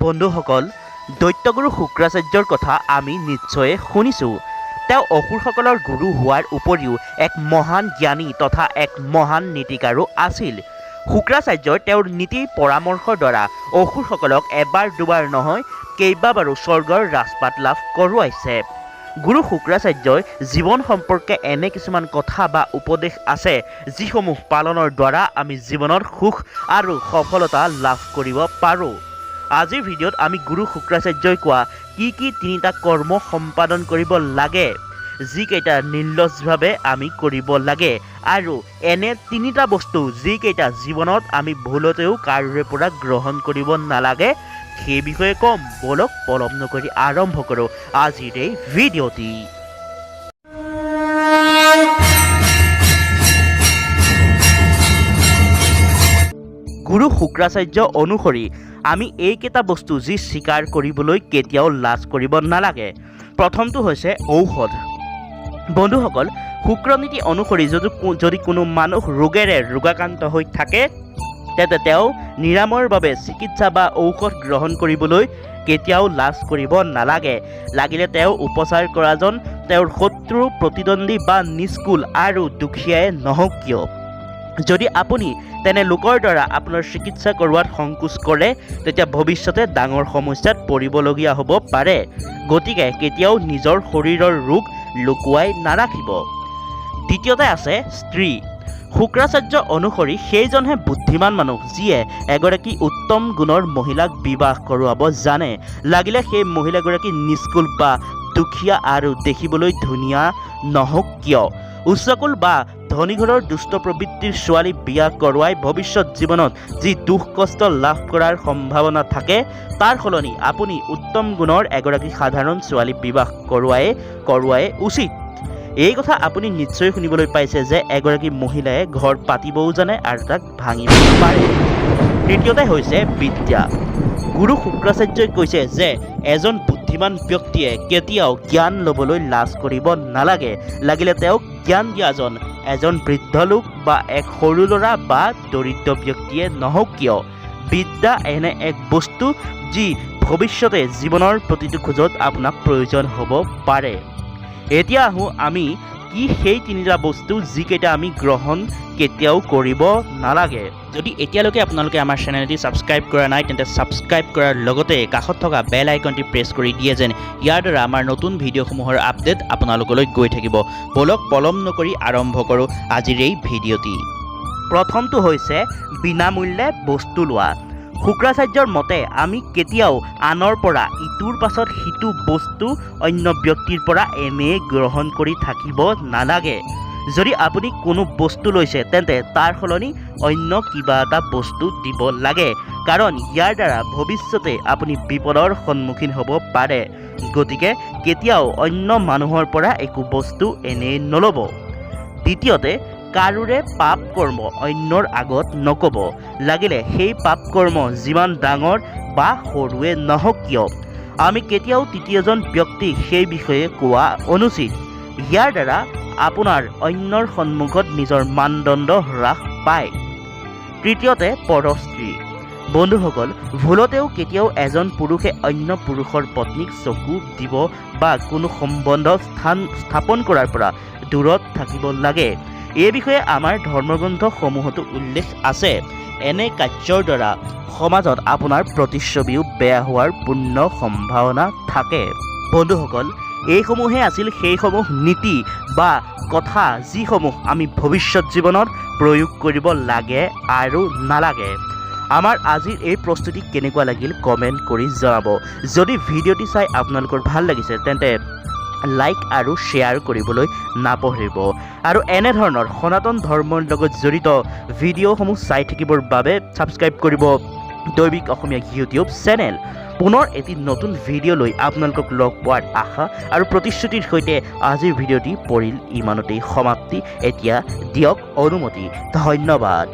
বন্ধুসকল, দৈত্যগুৰু শুক্ৰাচাৰ্যৰ কথা আমি নিশ্চয় শুনিছোঁ। তেওঁ অসুৰসকলৰ গুৰু হোৱাৰ উপৰিও এক মহান জ্ঞানী তথা এক মহান নীতিকাৰো আছিল। শুক্ৰাচাৰ্যই তেওঁৰ নীতি পৰামৰ্শৰ দ্বাৰা অসুৰসকলক এবাৰ দুবাৰ নহয় কেইবাবাৰো স্বৰ্গৰ ৰাজপাট লাভ কৰোৱাইছে। গুৰু শুক্ৰাচাৰ্যই জীৱন সম্পৰ্কে এনে কিছুমান কথা বা উপদেশ আছে যিসমূহ পালনৰ দ্বাৰা আমি জীৱনৰ সুখ আৰু সফলতা লাভ কৰিব পাৰোঁ। আজিৰ ভিডিঅ'ত আমি গুৰু শুক্ৰাচাৰ্যই কোৱা কি তিনিটা কৰ্ম সম্পাদন কৰিব লাগে, যিকেইটা নিৰ্লজ্জভাৱে আমি কৰিব লাগে, আৰু এনে তিনিটা বস্তু যিকেইটা জীৱনত আমি ভুলতেও কাৰোৰে পৰা গ্ৰহণ কৰিব নালাগে, সেই বিষয়ে ক'ম। বলক পলম নকৰি আৰম্ভ কৰোঁ আজিৰ এই ভিডিঅ'টি। গুৰু শুক্ৰাচাৰ্য অনুসৰি আমি এইকেইটা বস্তু যি স্বীকাৰ কৰিবলৈ কেতিয়াও লাজ কৰিব নালাগে। প্ৰথমটো হৈছে ঔষধ। বন্ধুসকল, শুক্ৰনীতি অনুসৰি যদি কোনো মানুহ ৰোগেৰে ৰোগাক্ৰান্ত হৈ থাকে, তেন্তে তেওঁ নিৰাময়ৰ বাবে চিকিৎসা বা ঔষধ গ্ৰহণ কৰিবলৈ কেতিয়াও লাজ কৰিব নালাগে। লাগিলে তেওঁ উপচাৰ কৰাজন তেওঁৰ শত্ৰু, প্ৰতিদ্বন্দ্বী বা নিষ্কুল আৰু দুখীয়াই নহওক কিয়। যদি আপুনি তেনে লোকৰ দ্বাৰা আপোনাৰ চিকিৎসা কৰোৱাত সংকোচ কৰে, তেতিয়া ভৱিষ্যতে ডাঙৰ সমস্যাত পৰিবলগীয়া হ'ব পাৰে। গতিকে কেতিয়াও নিজৰ শৰীৰৰ ৰোগ লুকুৱাই নাৰাখিব। দ্বিতীয়তে আছে স্ত্ৰী। শুক্ৰাচাৰ্য অনুসৰি সেইজনহে বুদ্ধিমান মানুহ যিয়ে এগৰাকী উত্তম গুণৰ মহিলাক বিবাহ কৰোৱাব জানে। লাগিলে সেই মহিলাগৰাকী নিষ্কুল বা দুখীয়া আৰু দেখিবলৈ ধুনীয়া নহওক কিয়। উচ্চকুল বা ধনী ঘৰৰ দুষ্ট প্ৰবৃত্তিৰ ছোৱালী বিয়া কৰোৱাই ভৱিষ্যত জীৱনত যি দুখ কষ্ট লাভ কৰাৰ সম্ভাৱনা থাকে, তাৰ সলনি আপুনি উত্তম গুণৰ এগৰাকী সাধাৰণ ছোৱালী বিবাহ কৰোৱাই উচিত। এই কথা আপুনি নিশ্চয় শুনিবলৈ পাইছে যে এগৰাকী মহিলাই ঘৰ পাতিবও জানে আৰু তাক ভাঙিব পাৰে। তৃতীয়তে হৈছে বিদ্যা। গুৰু শুক্ৰাচাৰ্যই কৈছে যে এজন বুদ্ধিমান ব্যক্তিয়ে কেতিয়াও জ্ঞান ল'বলৈ লাজ কৰিব নালাগে। লাগিলে তেওঁক জ্ঞান দিয়াজন এজন বৃদ্ধ লোক বা এক সৰু ল'ৰা বা দৰিদ্ৰ ব্যক্তিয়ে নহওক কিয়। বিদ্যা এনে এক বস্তু যি ভৱিষ্যতে জীৱনৰ প্ৰতিটো খোজত আপোনাক প্ৰয়োজন হ'ব পাৰে। এতিয়া আহোঁ আমি সেই তিনিটা বস্তু যিকেইটা আমি গ্ৰহণ কেতিয়াও কৰিব নালাগে। যদি এতিয়ালৈকে আপোনালোকে আমাৰ চেনেলটি ছাবস্ক্ৰাইব কৰা নাই, তেন্তে ছাবস্ক্ৰাইব কৰাৰ লগতে কাষত থকা বেল আইকনটি প্ৰেছ কৰি দিয়ে যেন ইয়াৰ দ্বাৰা আমাৰ নতুন ভিডিঅ'সমূহৰ আপডেট আপোনালোকলৈ গৈ থাকিব। বলক পলম নকৰি আৰম্ভ কৰোঁ আজিৰ এই ভিডিঅ'টি। প্ৰথমটো হৈছে বিনামূল্যে বস্তু লোৱা। শুক্ৰাচাৰ্যৰ মতে আমি কেতিয়াও আনৰ পৰা ইটোৰ পাছত সিটো বস্তু অন্য ব্যক্তিৰ পৰা এনেই গ্ৰহণ কৰি থাকিব নালাগে। যদি আপুনি কোনো বস্তু লৈছে, তেন্তে তাৰ সলনি অন্য কিবা এটা বস্তু দিব লাগে, কাৰণ ইয়াৰ দ্বাৰা ভৱিষ্যতে আপুনি বিপদৰ সন্মুখীন হ'ব পাৰে। গতিকে কেতিয়াও অন্য মানুহৰ পৰা একো বস্তু এনেই নল'ব। দ্বিতীয়তে, কাৰোৰে পাপ কৰ্ম অন্যৰ আগত নক'ব। লাগিলে সেই পাপ কৰ্ম যিমান ডাঙৰ বা সৰুৱে নহওক কিয়। আমি কেতিয়াও তৃতীয়জন ব্যক্তিক সেই বিষয়ে কোৱা অনুচিত। ইয়াৰ দ্বাৰা আপোনাৰ অন্যৰ সন্মুখত নিজৰ মানদণ্ড হ্ৰাস পায়। তৃতীয়তে, পৰস্ত্ৰী। বন্ধুসকল, ভুলতেও কেতিয়াও এজন পুৰুষে অন্য পুৰুষৰ পত্নীক চকু দিব বা কোনো সম্বন্ধ স্থাপন কৰাৰ পৰা দূৰত থাকিব লাগে। এই বিষয়ে আমাৰ ধৰ্মগ্ৰন্থসমূহতো উল্লেখ আছে। এনে কাৰ্যৰ দ্বাৰা সমাজত আপোনাৰ প্ৰতিচ্ছবিও বেয়া হোৱাৰ পূৰ্ণ সম্ভাৱনা থাকে। বন্ধুসকল, এইসমূহে আছিল সেইসমূহ নীতি বা কথা যিসমূহ আমি ভৱিষ্যত জীৱনত প্ৰয়োগ কৰিব লাগে আৰু নালাগে। আমাৰ আজিৰ এই প্ৰস্তুতি কেনেকুৱা লাগিল কমেণ্ট কৰি জনাব। যদি ভিডিঅ'টি চাই আপোনালোকৰ ভাল লাগিছে, তেন্তে লাইক আৰু শ্বেয়াৰ কৰিবলৈ নাপাহৰিব। আৰু এনেধৰণৰ সনাতন ধৰ্মৰ লগত জড়িত ভিডিঅ'সমূহ চাই থাকিবৰ বাবে ছাবস্ক্ৰাইব কৰিব দৈবিক অসমীয়া ইউটিউব চেনেল। পুনৰ এটি নতুন ভিডিঅ' লৈ আপোনালোকক লগ পোৱাৰ আশা আৰু প্ৰতিশ্ৰুতিৰ সৈতে আজিৰ ভিডিঅ'টি পৰিল ইমানতেই সমাপ্তি। এতিয়া দিয়ক অনুমতি। ধন্যবাদ।